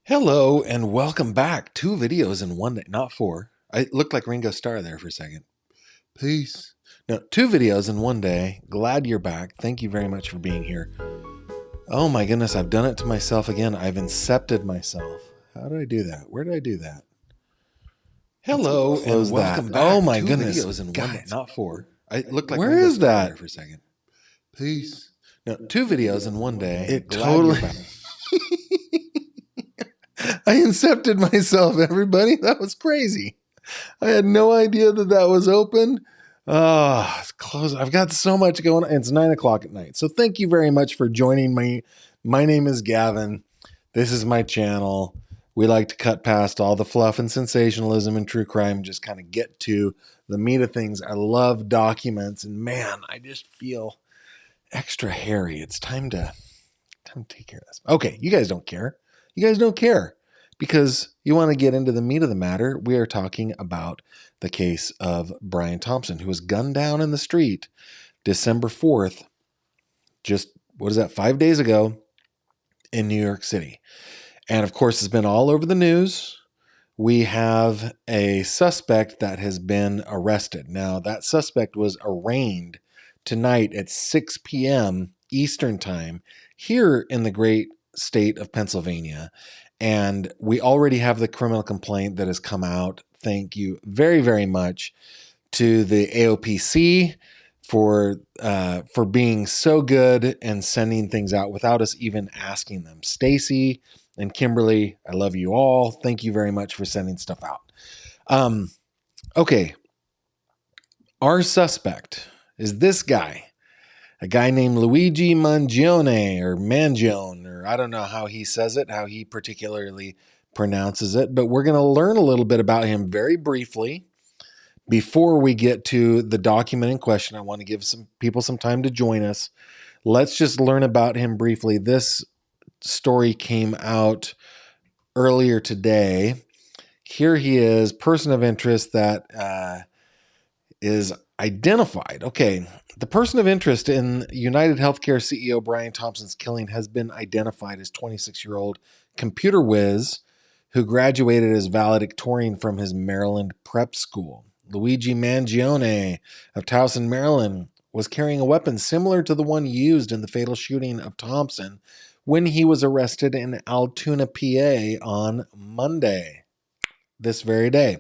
Hello and welcome back. 2 videos in one day, not 4. I looked like Ringo Starr there for a second. Peace. No, 2 videos in one day. Glad you're back. Thank you very much for being here. Oh my goodness, I've done it to myself again. I've incepted myself. How did I do that? Where did I do that? Hello and welcome back. Oh my goodness, 2 videos in one day, not 4. I looked like Ringo Starr there for a second. Peace. No, 2 videos in one day. It totally. I incepted myself, everybody. That was crazy. I had no idea that was open. It's close. I've got so much going on. It's 9 o'clock at night. So thank you very much for joining me. My name is Gavin. This is my channel. We like to cut past all the fluff and sensationalism and true crime, just kind of get to the meat of things. I love documents, and man, I just feel extra hairy. It's time to take care of this. Okay, you guys don't care. You guys don't care because you want to get into the meat of the matter. We are talking about the case of Brian Thompson, who was gunned down in the street December 4th, just, 5 days ago in New York City. And of course, it's been all over the news. We have a suspect that has been arrested. Now, that suspect was arraigned tonight at 6 p.m. Eastern Time here in the great state of Pennsylvania. And we already have the criminal complaint that has come out. Thank you very, very much to the AOPC for being so good and sending things out without us even asking them. Stacy and Kimberly, I love you all. Thank you very much for sending stuff out. Okay. Our suspect is this guy, a guy named Luigi Mangione or Mangione, or I don't know how he says it, how he particularly pronounces it, but we're going to learn a little bit about him very briefly. Before we get to the document in question, I want to give some people some time to join us. Let's just learn about him briefly. This story came out earlier today. Here he is, person of interest that is identified. Okay, the person of interest in UnitedHealthcare CEO Brian Thompson's killing has been identified as 26-year-old computer whiz who graduated as valedictorian from his Maryland prep school. Luigi Mangione of Towson, Maryland, was carrying a weapon similar to the one used in the fatal shooting of Thompson when he was arrested in Altoona, PA on Monday, this very day.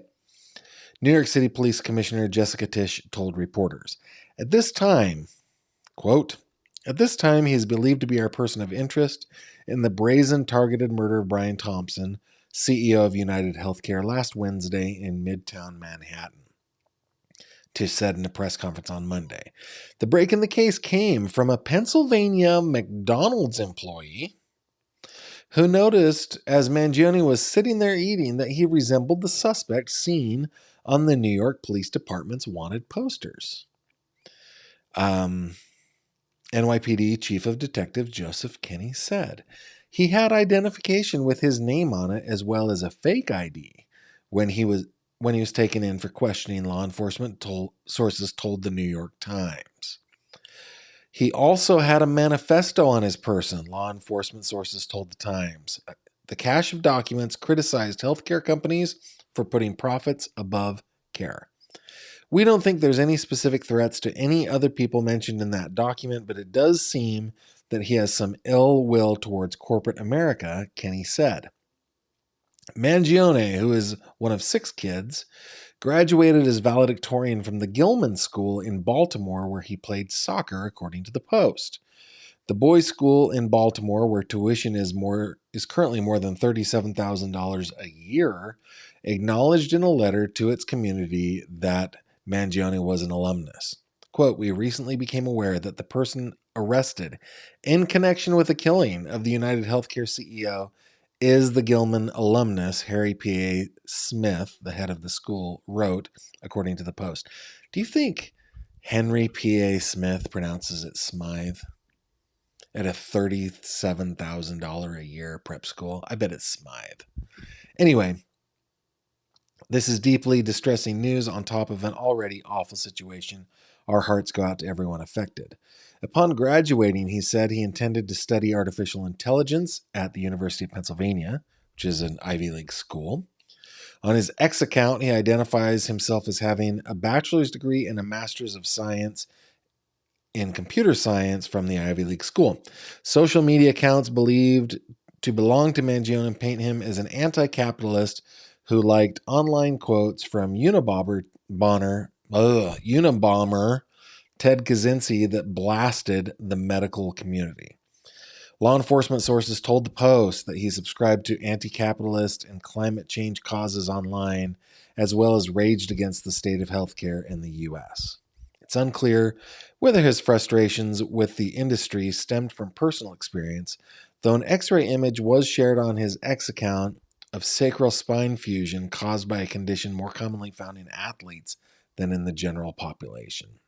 New York City Police Commissioner Jessica Tisch told reporters, at this time, quote, at this time, he is believed to be our person of interest in the brazen targeted murder of Brian Thompson, CEO of UnitedHealthcare, last Wednesday in Midtown Manhattan. Tisch said in a press conference on Monday. The break in the case came from a Pennsylvania McDonald's employee who noticed as Mangione was sitting there eating that he resembled the suspect seen on the New York Police Department's wanted posters. NYPD Chief of Detective Joseph Kinney said he had identification with his name on it as well as a fake ID when he was taken in for questioning, law enforcement sources told the New York Times. He also had a manifesto on his person, law enforcement sources told the Times. The cache of documents criticized healthcare companies for putting profits above care. We don't think there's any specific threats to any other people mentioned in that document, but it does seem that he has some ill will towards corporate America, Kinney said. Mangione, who is one of 6 kids, graduated as valedictorian from the Gilman School in Baltimore, where he played soccer, according to the Post. The boys' school in Baltimore, where tuition is currently more than $37,000 a year, acknowledged in a letter to its community that Mangione was an alumnus. Quote, we recently became aware that the person arrested in connection with the killing of the UnitedHealthcare CEO is the Gilman alumnus, Harry P.A. Smith, the head of the school, wrote, according to the Post. Do you think Henry P.A. Smith pronounces it Smythe at a $37,000 a year prep school? I bet it's Smythe. Anyway, this is deeply distressing news on top of an already awful situation. Our hearts go out to everyone affected. Upon graduating, he said he intended to study artificial intelligence at the University of Pennsylvania, which is an Ivy League school. On his X account, he identifies himself as having a bachelor's degree and a master's of science in computer science from the Ivy League school. Social media accounts believed to belong to Mangione paint him as an anti-capitalist who liked online quotes from Unabomber Ted Kaczynski that blasted the medical community. Law enforcement sources told the Post that he subscribed to anti-capitalist and climate change causes online, as well as raged against the state of healthcare in the U.S. It's unclear whether his frustrations with the industry stemmed from personal experience, though an X-ray image was shared on his X account of sacral spine fusion caused by a condition more commonly found in athletes than in the general population.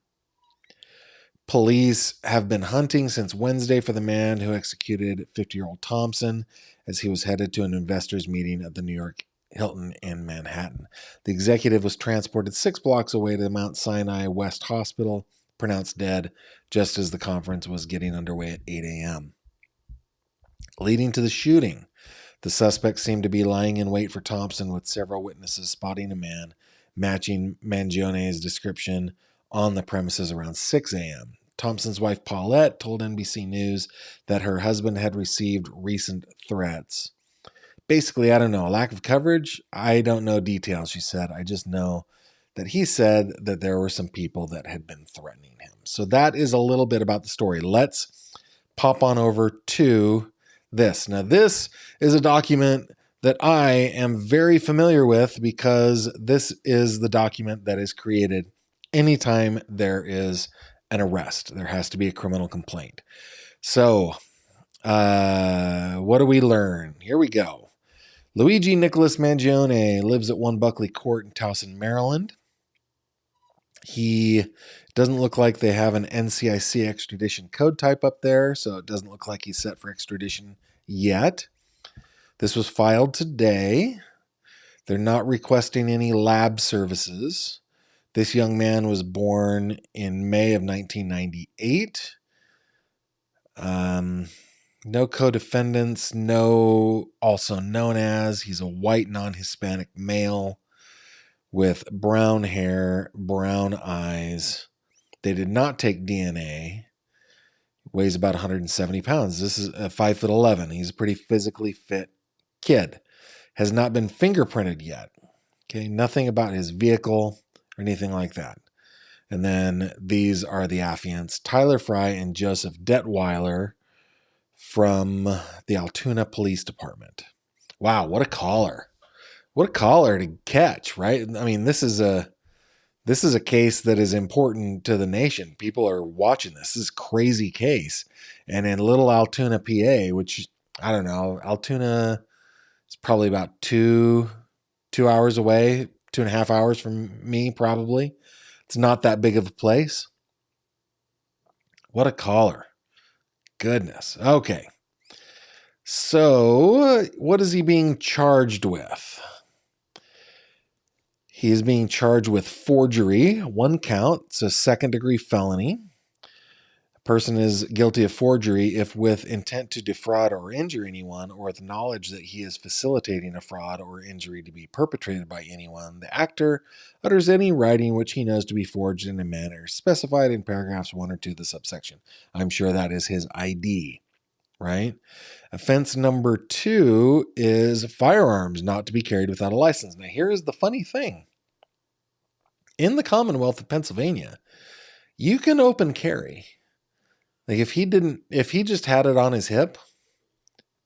Police have been hunting since Wednesday for the man who executed 50-year-old Thompson as he was headed to an investors meeting at the New York Hilton in Manhattan. The executive was transported 6 blocks away to the Mount Sinai West Hospital, pronounced dead just as the conference was getting underway at 8 a.m. Leading to the shooting, the suspect seemed to be lying in wait for Thompson, with several witnesses spotting a man matching Mangione's description on the premises around 6 a.m. Thompson's wife, Paulette, told NBC News that her husband had received recent threats. Basically, I don't know, a lack of coverage? I don't know details, she said. I just know that he said that there were some people that had been threatening him. So that is a little bit about the story. Let's pop on over to this. Now, this is a document that I am very familiar with because this is the document that is created anytime there is an arrest. There has to be a criminal complaint. So, what do we learn? Here we go. Luigi Nicholas Mangione lives at 1 Buckley Court in Towson, Maryland. He doesn't look like they have an NCIC extradition code type up there, so it doesn't look like he's set for extradition yet. This was filed today. They're not requesting any lab services. This young man was born in May of 1998. No co-defendants, no also known as. He's a white non-Hispanic male with brown hair, brown eyes. They did not take DNA. Weighs about 170 pounds. This is 5'11". He's a pretty physically fit kid. Has not been fingerprinted yet. Okay, nothing about his vehicle or anything like that. And then these are the affiants, Tyler Fry and Joseph Detweiler from the Altoona Police Department. Wow, what a caller. What a caller to catch, right? I mean, this is a case that is important to the nation. People are watching this. This is a crazy case. And in little Altoona, PA, which, I don't know, Altoona is probably about two hours away, 2.5 hours from me, probably. It's not that big of a place. What a caller. Goodness. Okay. So, what is he being charged with? He is being charged with forgery, 1 count. It's a second-degree felony. A person is guilty of forgery if with intent to defraud or injure anyone, or with knowledge that he is facilitating a fraud or injury to be perpetrated by anyone, the actor utters any writing which he knows to be forged in a manner specified in paragraphs 1 or 2 of the subsection. I'm sure that is his ID, right? Offense number 2 is firearms not to be carried without a license. Now, here is the funny thing. In the Commonwealth of Pennsylvania, you can open carry. Like if he just had it on his hip,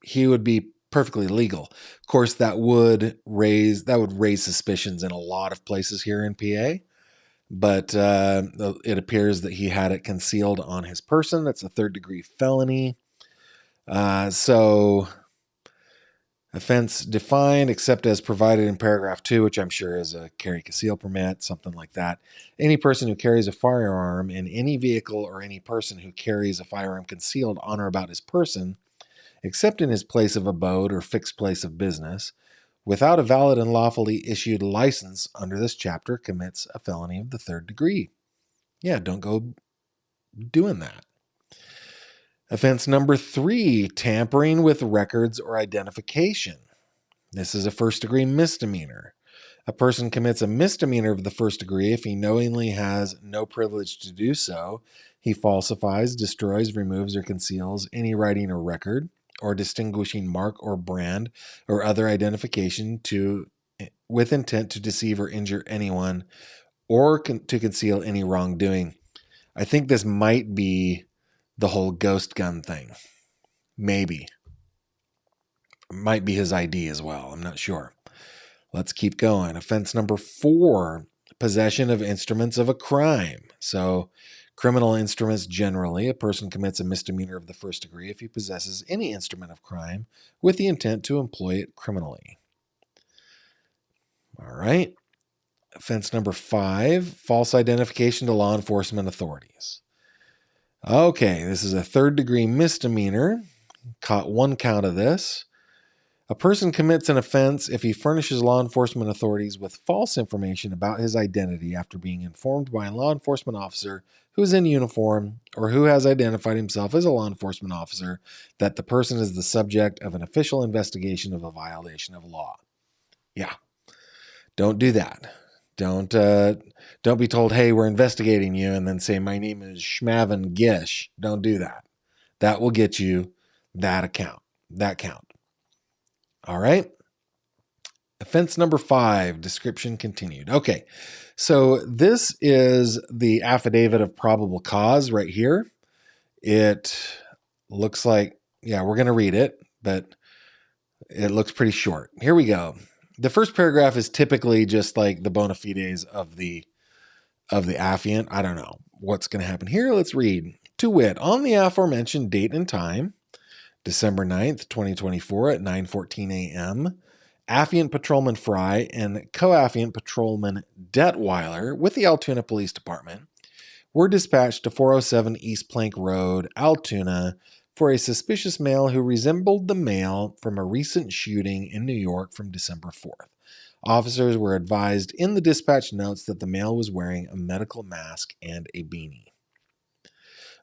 he would be perfectly legal. Of course, that would raise suspicions in a lot of places here in PA. But it appears that he had it concealed on his person. That's a 3rd-degree felony. So offense defined except as provided in paragraph 2, which I'm sure is a carry conceal permit, something like that. Any person who carries a firearm in any vehicle or any person who carries a firearm concealed on or about his person, except in his place of abode or fixed place of business, without a valid and lawfully issued license under this chapter commits a felony of the 3rd degree. Yeah, don't go doing that. Offense number 3, tampering with records or identification. This is a first-degree misdemeanor. A person commits a misdemeanor of the first degree if he knowingly has no privilege to do so. He falsifies, destroys, removes, or conceals any writing or record or distinguishing mark or brand or other identification with intent to deceive or injure anyone or to conceal any wrongdoing. I think this might be the whole ghost gun thing. Maybe. It might be his ID as well. I'm not sure. Let's keep going. Offense number 4, possession of instruments of a crime. So, criminal instruments generally, a person commits a misdemeanor of the first degree if he possesses any instrument of crime with the intent to employ it criminally. All right. Offense number 5, false identification to law enforcement authorities. Okay, this is a third-degree misdemeanor. Caught one count of this. A person commits an offense if he furnishes law enforcement authorities with false information about his identity after being informed by a law enforcement officer who is in uniform or who has identified himself as a law enforcement officer that the person is the subject of an official investigation of a violation of law. Yeah, don't do that. Don't be told, hey, we're investigating you, and then say, my name is Schmavin Gish. Don't do that. That will get you that count. All right. Offense number 5, description continued. Okay, so this is the affidavit of probable cause right here. It looks like, yeah, we're going to read it, but it looks pretty short. Here we go. The first paragraph is typically just like the bona fides of the affiant. I don't know what's going to happen here. Let's read. To wit, on the aforementioned date and time, December 9th, 2024 at 9:14 a.m., affiant Patrolman Fry and co-affiant Patrolman Detweiler with the Altoona Police Department were dispatched to 407 East Plank Road, Altoona, for a suspicious male who resembled the male from a recent shooting in New York from December 4th. Officers were advised in the dispatch notes that the male was wearing a medical mask and a beanie.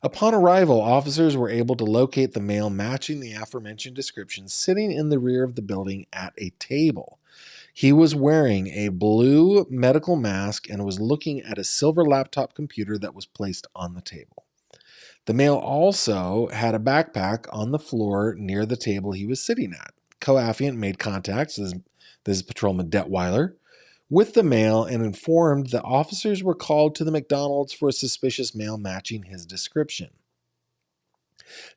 Upon arrival, officers were able to locate the male matching the aforementioned description sitting in the rear of the building at a table. He was wearing a blue medical mask and was looking at a silver laptop computer that was placed on the table. The male also had a backpack on the floor near the table he was sitting at. Co-affiant made contact, this is Patrolman Detweiler, with the male and informed that officers were called to the McDonald's for a suspicious male matching his description.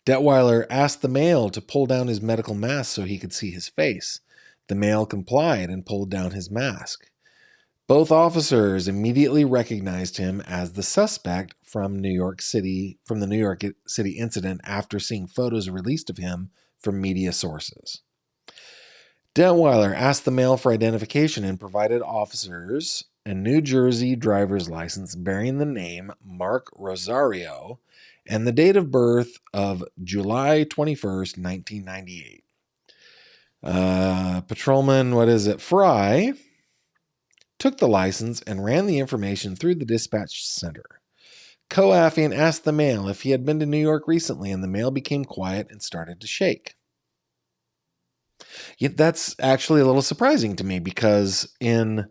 Detweiler asked the male to pull down his medical mask so he could see his face. The male complied and pulled down his mask. Both officers immediately recognized him as the suspect from the New York City incident after seeing photos released of him from media sources. Detweiler asked the male for identification and provided officers a New Jersey driver's license bearing the name Mark Rosario and the date of birth of July 21st, 1998. Patrolman, Fry took the license and ran the information through the dispatch center. Co-affiant asked the male if he had been to New York recently, and the male became quiet and started to shake. Yet that's actually a little surprising to me because in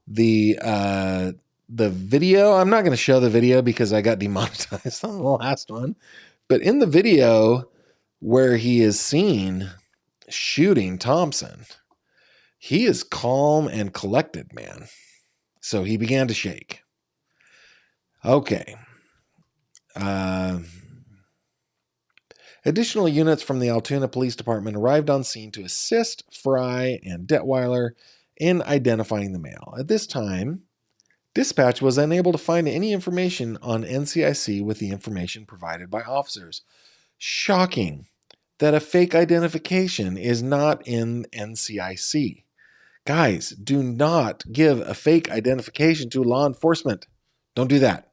the video, I'm not going to show the video because I got demonetized on the last one, but in the video where he is seen shooting Thompson, he is calm and collected, man. So he began to shake. Okay. Additional units from the Altoona Police Department arrived on scene to assist Fry and Detweiler in identifying the male. At this time, dispatch was unable to find any information on NCIC with the information provided by officers. Shocking that a fake identification is not in NCIC. Guys, do not give a fake identification to law enforcement. Don't do that.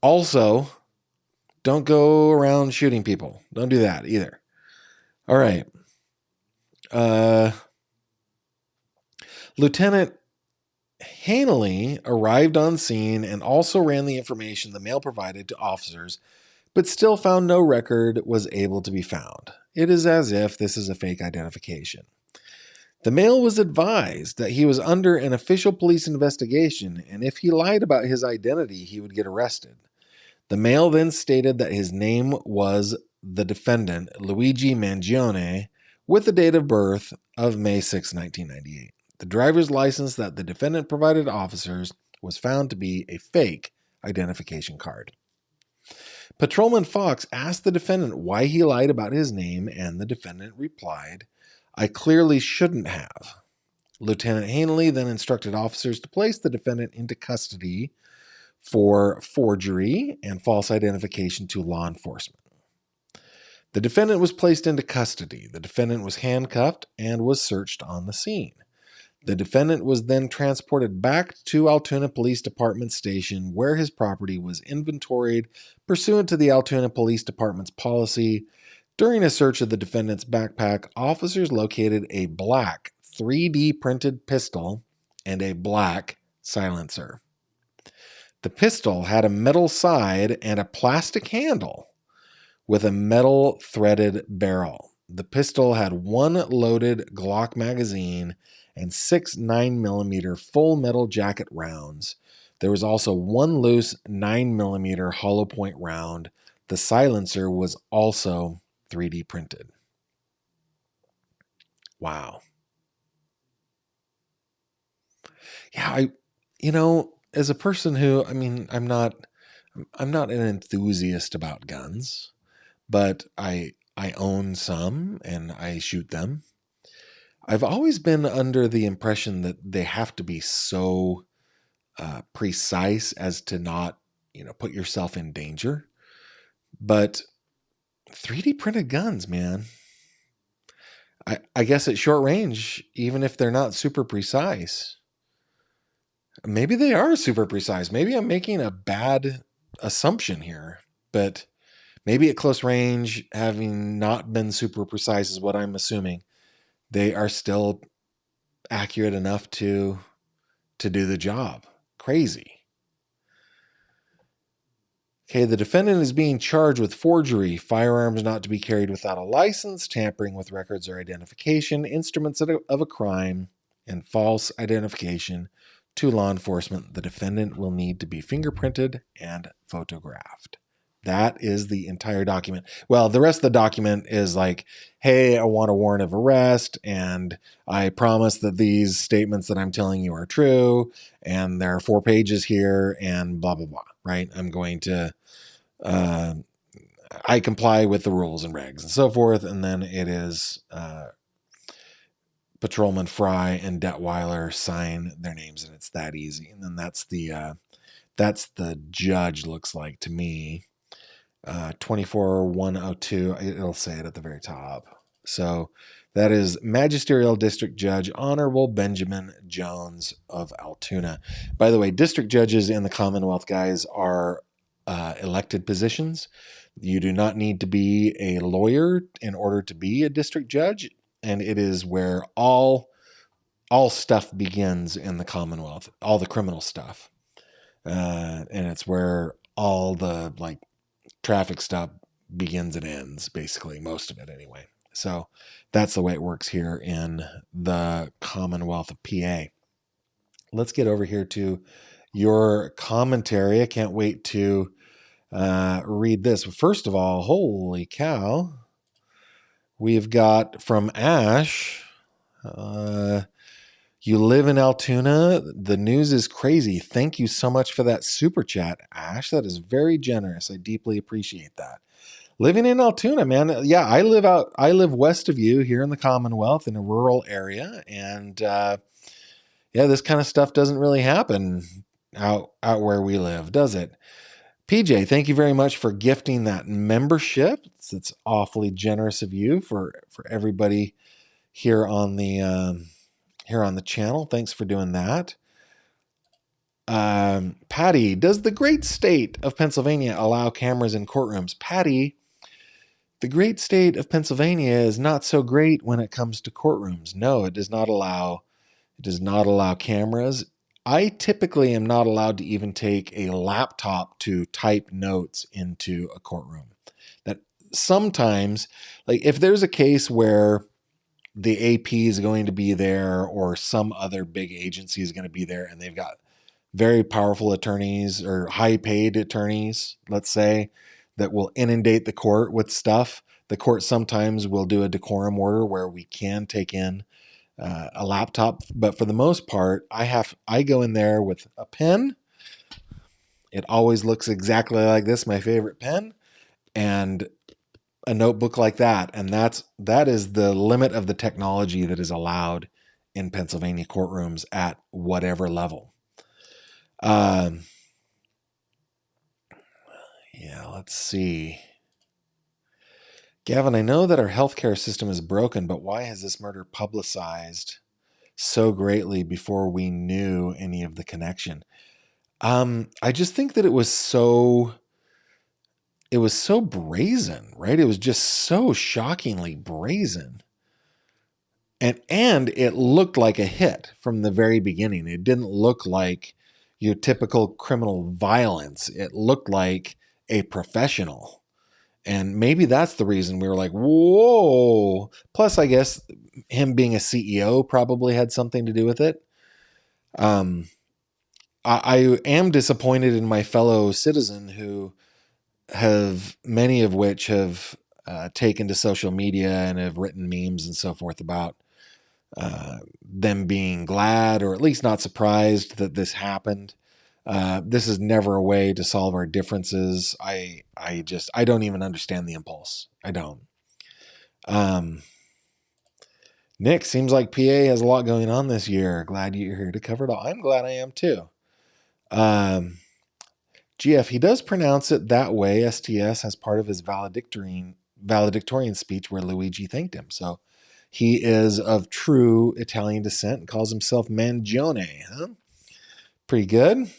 Also, don't go around shooting people. Don't do that either. All right. Lieutenant Hanley arrived on scene and also ran the information the male provided to officers, but still found no record was able to be found. It is as if this is a fake identification. The male was advised that he was under an official police investigation, and if he lied about his identity, he would get arrested. The male then stated that his name was the defendant, Luigi Mangione, with the date of birth of May 6, 1998. The driver's license that the defendant provided officers was found to be a fake identification card. Patrolman Fox asked the defendant why he lied about his name, and the defendant replied, "I clearly shouldn't have." Lieutenant Hanley then instructed officers to place the defendant into custody for forgery and false identification to law enforcement. The defendant was placed into custody. The defendant was handcuffed and was searched on the scene. The defendant was then transported back to Altoona Police Department Station, where his property was inventoried pursuant to the Altoona Police Department's policy. During a search of the defendant's backpack, officers located a black 3D printed pistol and a black silencer. The pistol had a metal side and a plastic handle with a metal threaded barrel. The pistol had one loaded Glock magazine and 6 9mm full metal jacket rounds. There was also one loose 9mm hollow point round. The silencer was also 3D printed. Wow. Yeah, as a person who, I'm not an enthusiast about guns, but I own some and I shoot them. I've always been under the impression that they have to be so precise as to not, put yourself in danger. But 3D printed guns, man, I guess at short range, even if they're not super precise, maybe they are super precise. Maybe I'm making a bad assumption here, but maybe at close range, having not been super precise is what I'm assuming, they are still accurate enough to do the job. Crazy. Okay, the defendant is being charged with forgery, firearms not to be carried without a license, tampering with records or identification, instruments of a crime, and false identification to law enforcement. The defendant will need to be fingerprinted and photographed. That is the entire document. Well, the rest of the document is like, hey, I want a warrant of arrest, and I promise that these statements that I'm telling you are true, and there are 4 pages here, and blah, blah, blah, right? I'm going to, I comply with the rules and regs and so forth, and then it is Patrolman Fry and Detweiler sign their names, and it's that easy. And then that's the judge, looks like to me. 24102, it'll say it at the very top. So that is Magisterial District Judge Honorable Benjamin Jones of Altoona. By the way, district judges in the Commonwealth, guys, are elected positions. You do not need to be a lawyer in order to be a district judge, and it is where all stuff begins in the Commonwealth, all the criminal stuff, and it's where all the traffic stuff begins and ends, basically, most of it anyway. So that's the way it works here in the Commonwealth of PA. Let's get over here to your commentary. I can't wait to read this. First of all, holy cow. We've got from Ash, you live in Altoona. The news is crazy. Thank you so much for that super chat, Ash. That is very generous. I deeply appreciate that. Living in Altoona, man. Yeah, I live west of you here in the Commonwealth in a rural area. And yeah, this kind of stuff doesn't really happen out where we live, does it? PJ, thank you very much for gifting that membership. It's awfully generous of you for everybody here on the channel. Thanks for doing that. Patty, does the great state of Pennsylvania allow cameras in courtrooms? Patty, the great state of Pennsylvania is not so great when it comes to courtrooms. No, it does not allow cameras. I typically am not allowed to even take a laptop to type notes into a courtroom. That sometimes, if there's a case where the AP is going to be there or some other big agency is going to be there, and they've got very powerful attorneys or high paid attorneys, let's say, that will inundate the court with stuff. The court sometimes will do a decorum order where we can take in a laptop, but for the most part, I go in there with a pen. It always looks exactly like this, my favorite pen, and a notebook like that. And that is the limit of the technology that is allowed in Pennsylvania courtrooms at whatever level. Yeah, let's see. Gavin, I know that our healthcare system is broken, but why has this murder publicized so greatly before we knew any of the connection? I just think that it was so brazen, right? It was just so shockingly brazen. And it looked like a hit from the very beginning. It didn't look like your typical criminal violence. It looked like a professional. And maybe that's the reason we were like, whoa. Plus, I guess him being a CEO probably had something to do with it. I am disappointed in my fellow citizen who many of which have taken to social media and have written memes and so forth about them being glad or at least not surprised that this happened. This is never a way to solve our differences. I don't even understand the impulse. I don't. Nick, seems like PA has a lot going on this year. Glad you're here to cover it all. I'm glad I am too. GF, he does pronounce it that way, STS, as part of his valedictorian speech where Luigi thanked him. So he is of true Italian descent and calls himself Mangione. Huh? Pretty good.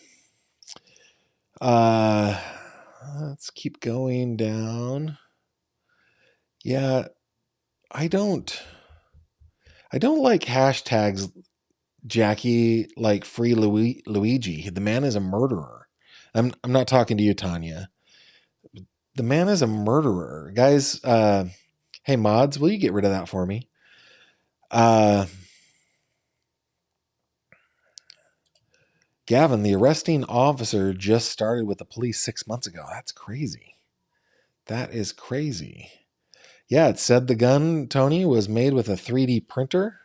Let's keep going down. Yeah, I don't like hashtags, Jackie, like free Luigi. The man is a murderer. I'm not talking to you, Tanya. The man is a murderer. Guys, hey mods, will you get rid of that for me? Gavin, the arresting officer just started with the police 6 months ago. That's crazy. That is crazy. Yeah, it said the gun, Tony, was made with a 3D printer.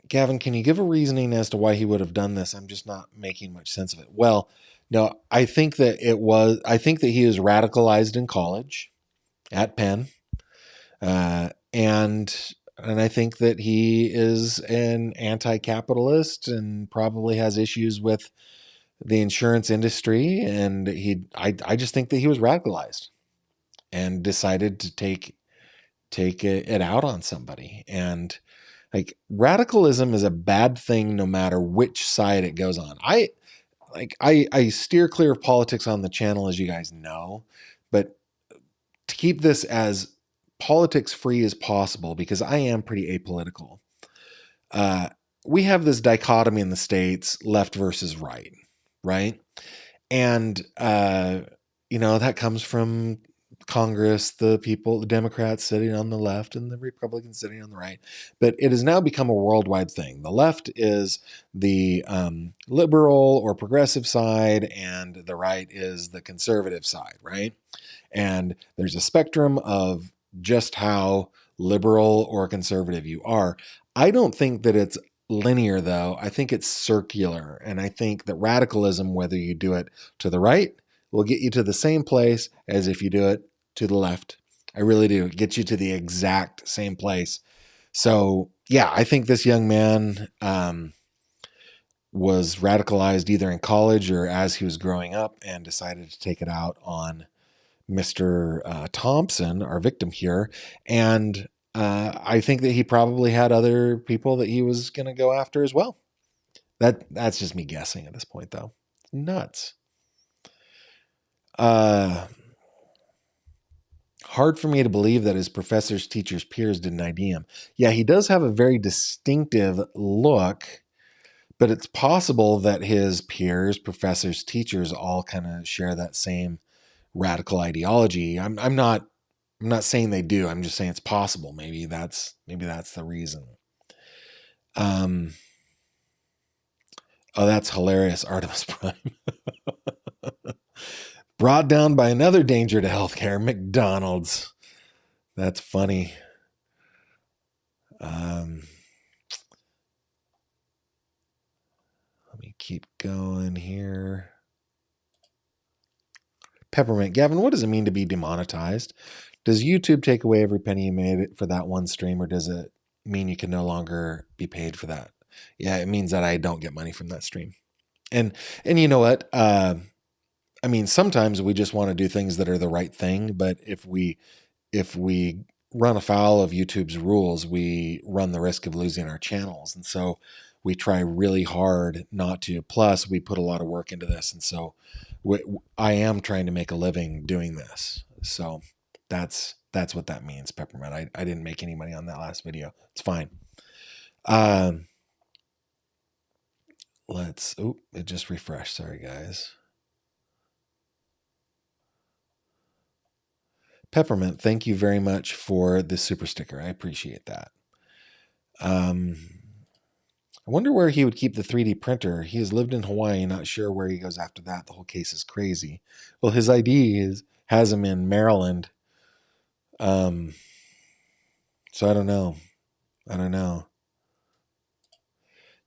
Gavin, can you give a reasoning as to why he would have done this? I'm just not making much sense of it. Well, no, I think that he was radicalized in college at Penn. And I think that he is an anti-capitalist and probably has issues with the insurance industry. And I just think that he was radicalized and decided to take it out on somebody. And like, radicalism is a bad thing no matter which side it goes on. I steer clear of politics on the channel, as you guys know, but to keep this as politics free as possible, because I am pretty apolitical. We have this dichotomy in the States, left versus right? And, that comes from Congress, the people, the Democrats sitting on the left and the Republicans sitting on the right. But it has now become a worldwide thing. The left is the liberal or progressive side, and the right is the conservative side, right? And there's a spectrum of just how liberal or conservative you are. I don't think that it's linear, though. I think it's circular. And I think that radicalism, whether you do it to the right, will get you to the same place as if you do it to the left. I really do. It gets you to the exact same place. So, yeah, I think this young man was radicalized either in college or as he was growing up and decided to take it out on Mr. Thompson, our victim here. And I think that he probably had other people that he was going to go after as well. That's just me guessing at this point, though. Nuts. Hard for me to believe that his professors, teachers, peers didn't ID him. Yeah, he does have a very distinctive look, but it's possible that his peers, professors, teachers all kind of share that same radical ideology. I'm not saying they do. I'm just saying it's possible. Maybe that's the reason. Oh, that's hilarious. Artemis Prime. Brought down by another danger to healthcare, McDonald's. That's funny. Let me keep going here. Peppermint. Gavin, what does it mean to be demonetized? Does YouTube take away every penny you made for that one stream, or does it mean you can no longer be paid for that? Yeah, it means that I don't get money from that stream. And you know what? I mean, sometimes we just want to do things that are the right thing, but if we run afoul of YouTube's rules, we run the risk of losing our channels. And so we try really hard not to. Plus, we put a lot of work into this. And so I am trying to make a living doing this. So that's what that means, Peppermint. I didn't make any money on that last video. It's fine. It just refreshed. Sorry, guys. Peppermint, thank you very much for the super sticker. I appreciate that. I wonder where he would keep the 3D printer. He has lived in Hawaii, not sure where he goes after that. The whole case is crazy. Well, his ID has him in Maryland. So I don't know.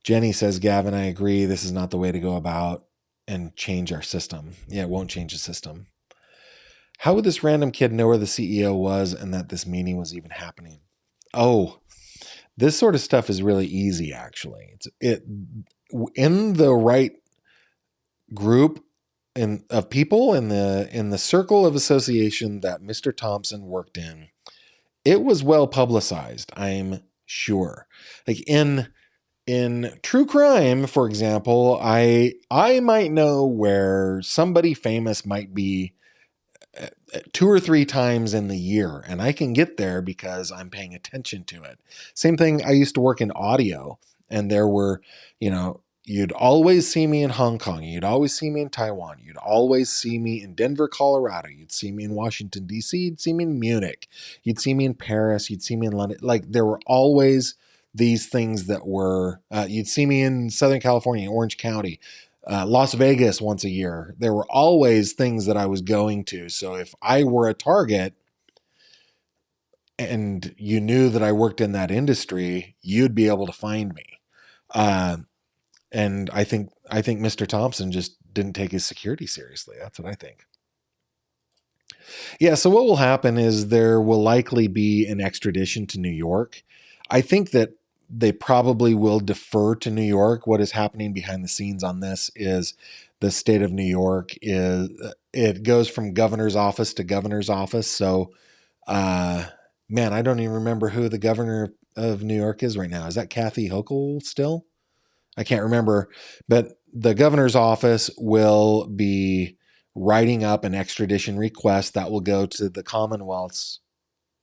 Jenny says, Gavin, I agree. This is not the way to go about and change our system. Yeah, it won't change the system. How would this random kid know where the CEO was and that this meeting was even happening? Oh, this sort of stuff is really easy, actually. It's in the right group of people in the circle of association that Mr. Thompson worked in. It was well publicized, I'm sure. Like in true crime, for example, I might know where somebody famous might be 2 or 3 times in the year, and I can get there because I'm paying attention to it. Same thing, I used to work in audio, and there were, you'd always see me in Hong Kong, you'd always see me in Taiwan, you'd always see me in Denver, Colorado, you'd see me in Washington, D.C., you'd see me in Munich, you'd see me in Paris, you'd see me in London. Like, there were always these things that were, you'd see me in Southern California, Orange County, Las Vegas once a year. There were always things that I was going to. So if I were a target and you knew that I worked in that industry, you'd be able to find me. And I think Mr. Thompson just didn't take his security seriously. That's what I think. Yeah. So what will happen is there will likely be an extradition to New York. I think that they probably will defer to New York. What is happening behind the scenes on this is the state of New York it goes from governor's office to governor's office. So, man, I don't even remember who the governor of New York is right now. Is that Kathy Hochul still? I can't remember, but the governor's office will be writing up an extradition request that will go to the Commonwealth's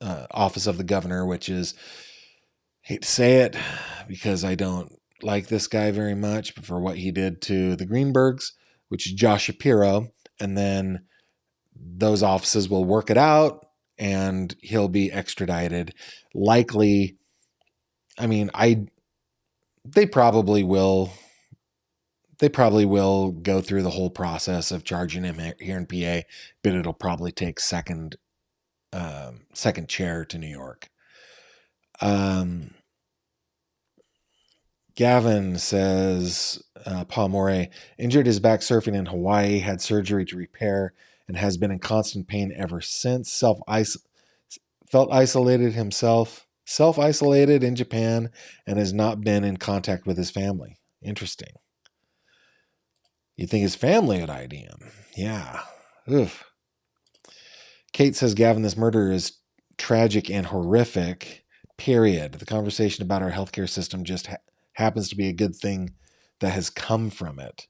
office of the governor, which is, hate to say it because I don't like this guy very much, but for what he did to the Greenbergs, which is Josh Shapiro, and then those offices will work it out and he'll be extradited. Likely, I mean, they probably will go through the whole process of charging him here in PA, but it'll probably take second chair to New York. Gavin says, Paul Moray, injured his back surfing in Hawaii, had surgery to repair, and has been in constant pain ever since. Self-isolated in Japan, and has not been in contact with his family. Interesting. You'd think his family would ID him. Yeah. Oof. Kate says, Gavin, this murder is tragic and horrific, period. The conversation about our healthcare system just happens to be a good thing that has come from it.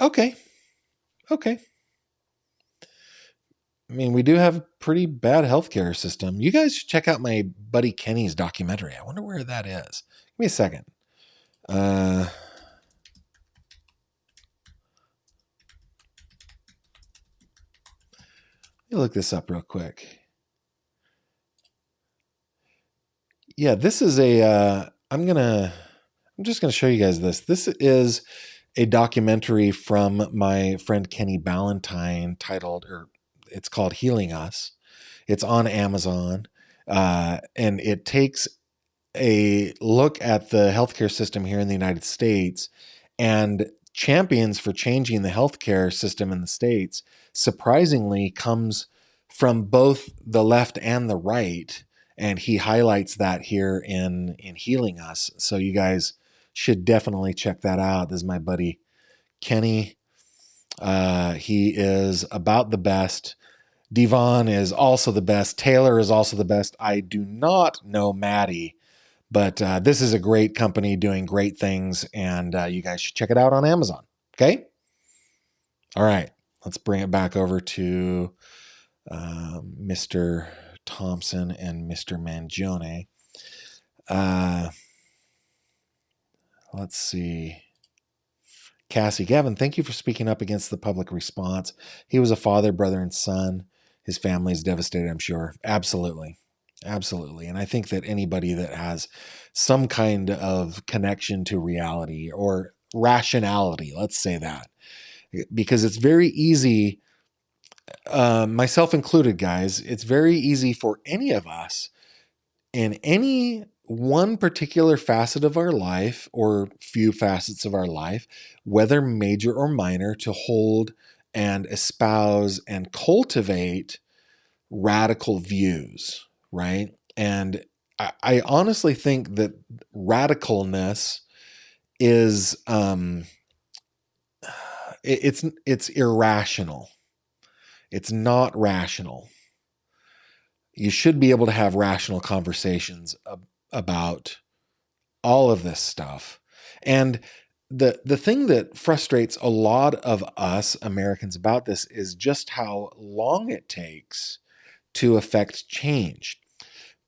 Okay. I mean, we do have a pretty bad healthcare system. You guys should check out my buddy Kenny's documentary. I wonder where that is. Give me a second. Let me look this up real quick. Yeah, this is I'm just gonna show you guys this. This is a documentary from my friend Kenny Ballantyne titled, or it's called Healing Us. It's on Amazon, and it takes a look at the healthcare system here in the United States and champions for changing the healthcare system in the States surprisingly comes from both the left and the right. And he highlights that here in Healing Us. So you guys should definitely check that out. This is my buddy Kenny. He is about the best. Devon is also the best. Taylor is also the best. I do not know Maddie, but this is a great company doing great things, and you guys should check it out on Amazon. Okay? All right. Let's bring it back over to Mr. Thompson and Mr. Mangione. Let's see. Cassie, Gavin, thank you for speaking up against the public response. He was a father, brother, and son. His family is devastated, I'm sure. Absolutely. Absolutely. And I think that anybody that has some kind of connection to reality or rationality, let's say that, because it's very easy, myself included, guys, it's very easy for any of us in any one particular facet of our life or few facets of our life, whether major or minor, to hold and espouse and cultivate radical views, right? And I honestly think that radicalness is it's irrational. It's not rational. You should be able to have rational conversations about all of this stuff. And the thing that frustrates a lot of us Americans about this is just how long it takes to affect change.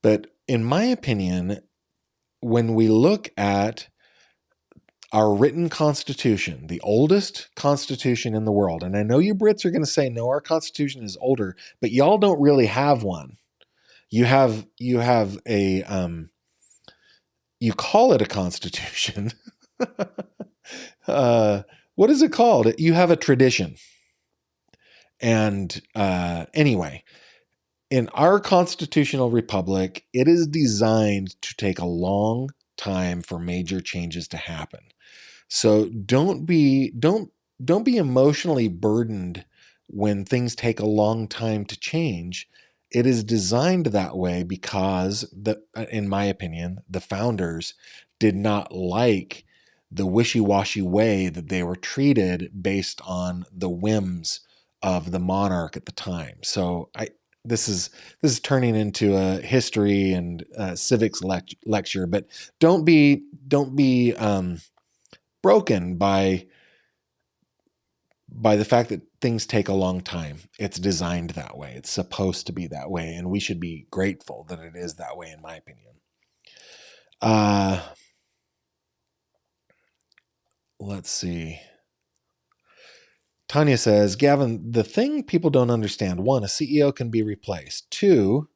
But in my opinion, when we look at our written constitution, the oldest constitution in the world, and I know you Brits are going to say, no, our constitution is older, but y'all don't really have one. You have a, you call it a constitution. What is it called? You have a tradition. And anyway, in our constitutional republic, it is designed to take a long time for major changes to happen. So don't be emotionally burdened when things take a long time to change. It is designed that way because in my opinion, the founders did not like the wishy-washy way that they were treated based on the whims of the monarch at the time. So this is turning into a history and civics lecture, but don't be broken by the fact that things take a long time. It's designed that way. It's supposed to be that way, and we should be grateful that it is that way, in my opinion. Let's see. Tanya says, Gavin, the thing people don't understand: 1, a CEO can be replaced. 2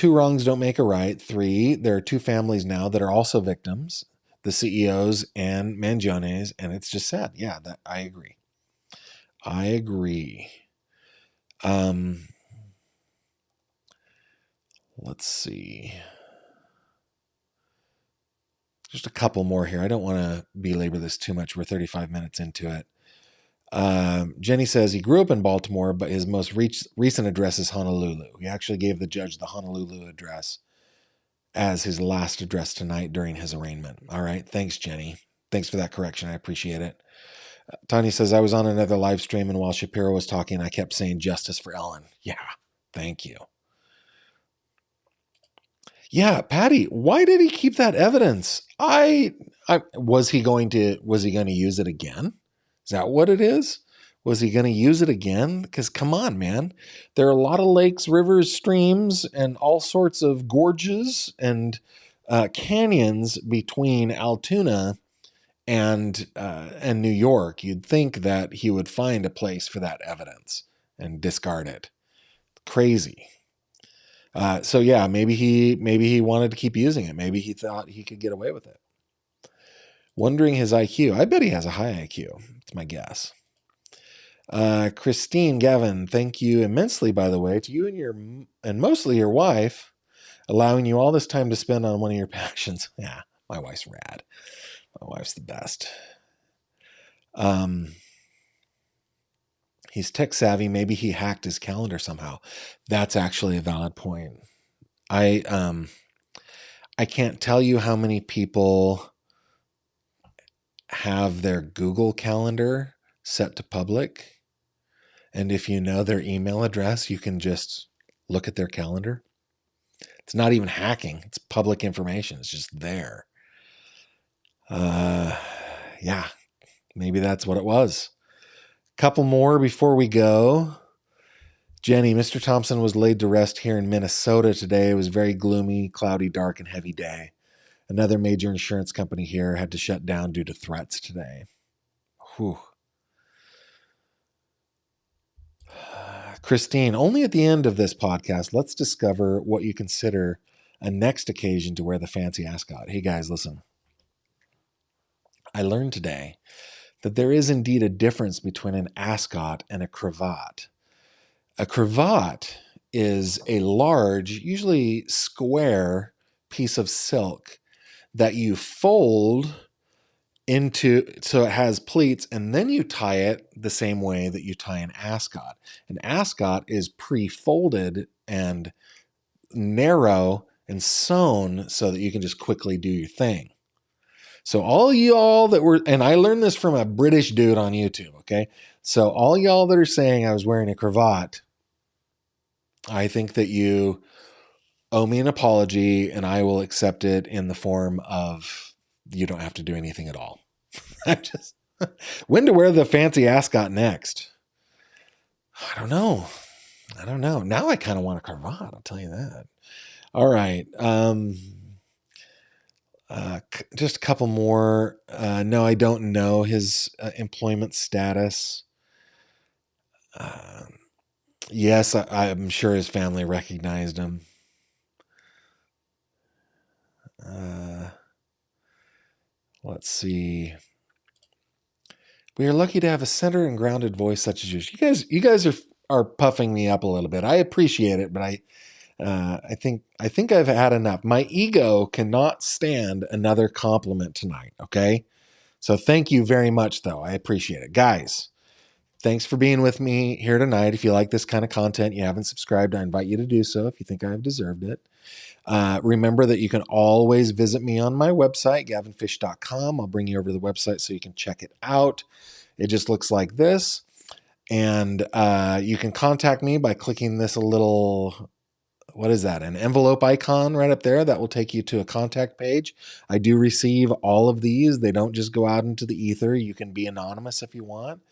wrongs don't make a right. 3, there are 2 families now that are also victims, the CEOs and Mangione's, and it's just sad. Yeah, that I agree. Let's see. Just a couple more here. I don't want to belabor this too much. We're 35 minutes into it. Jenny says he grew up in Baltimore, but his most recent address is Honolulu. He actually gave the judge the Honolulu address as his last address tonight during his arraignment. All right. Thanks, Jenny. Thanks for that correction. I appreciate it. Tanya says, I was on another live stream, and while Shapiro was talking, I kept saying justice for Ellen. Yeah. Thank you. Yeah, Patty, why did he keep that evidence? Was he going to use it again? Is that what it is? Was he going to use it again? Because come on, man. There are a lot of lakes, rivers, streams, and all sorts of gorges and canyons between Altoona and New York. You'd think that he would find a place for that evidence and discard it. Crazy. So yeah, maybe he wanted to keep using it. Maybe he thought he could get away with it. Wondering his IQ. I bet he has a high IQ. It's my guess. Christine, Gavin, thank you immensely, by the way, to you and mostly your wife, allowing you all this time to spend on one of your passions. Yeah, my wife's rad. My wife's the best. He's tech savvy. Maybe he hacked his calendar somehow. That's actually a valid point. I can't tell you how many people have their Google Calendar set to public. And if you know their email address, you can just look at their calendar. It's not even hacking. It's public information. It's just there. Yeah, maybe that's what it was. Couple more before we go. Jenny, Mr. Thompson was laid to rest here in Minnesota today. It was a very gloomy, cloudy, dark, and heavy day. Another major insurance company here had to shut down due to threats today. Whew. Christine, only at the end of this podcast, let's discover what you consider a next occasion to wear the fancy ascot. Hey guys, listen. I learned today that there is indeed a difference between an ascot and a cravat. A cravat is a large, usually square piece of silk that you fold into, so it has pleats, and then you tie it the same way that you tie an ascot. An ascot is pre-folded and narrow and sewn so that you can just quickly do your thing. So all y'all that were, and I learned this from a British dude on YouTube, okay? So all y'all that are saying I was wearing a cravat, I think that you owe me an apology, and I will accept it in the form of you don't have to do anything at all. When to wear the fancy ascot next? I don't know. Now I kind of want a cravat, I'll tell you that. All right. Just a couple more. No, I don't know his employment status. Yes, I'm sure his family recognized him. Let's see. We are lucky to have a centered and grounded voice such as yours. You guys are puffing me up a little bit. I appreciate it, but I think I've had enough. My ego cannot stand another compliment tonight. Okay, so thank you very much, though. I appreciate it, guys. Thanks for being with me here tonight. If you like this kind of content, you haven't subscribed, I invite you to do so if you think I have deserved it. Remember that you can always visit me on my website, gavinfish.com. I'll bring you over to the website so you can check it out. It just looks like this. And you can contact me by clicking this little, what is that? An envelope icon right up there. That will take you to a contact page. I do receive all of these. They don't just go out into the ether. You can be anonymous if you want.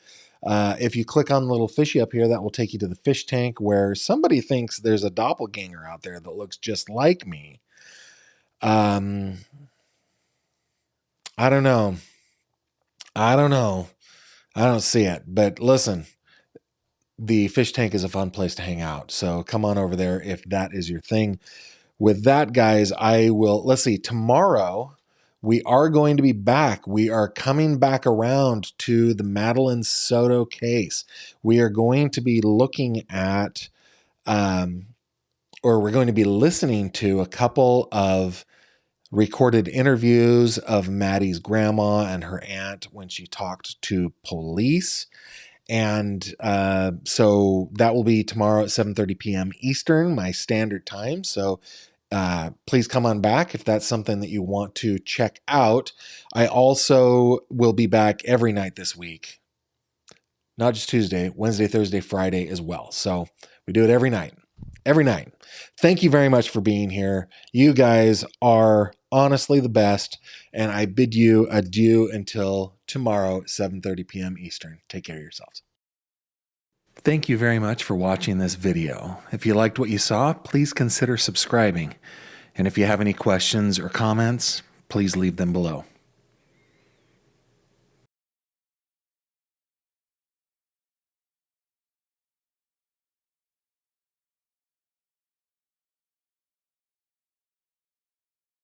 If you click on the little fishy up here, that will take you to the fish tank where somebody thinks there's a doppelganger out there that looks just like me. I don't know. I don't see it. But listen, the fish tank is a fun place to hang out. So come on over there if that is your thing. With that, guys, let's see, tomorrow we are going to be back. We are coming back around to the Madeline Soto case. We are going to be looking at, we're going to be listening to a couple of recorded interviews of Maddie's grandma and her aunt when she talked to police. And so that will be tomorrow at 7:30 p.m. Eastern, my standard time. So please come on back if that's something that you want to check out. I also will be back every night this week, not just Tuesday, Wednesday, Thursday, Friday as well. So we do it every night. Thank you very much for being here. You guys are honestly the best, and I bid you adieu until tomorrow, 7:30 p.m. Eastern. Take care of yourselves. Thank you very much for watching this video. If you liked what you saw, please consider subscribing. And if you have any questions or comments, please leave them below.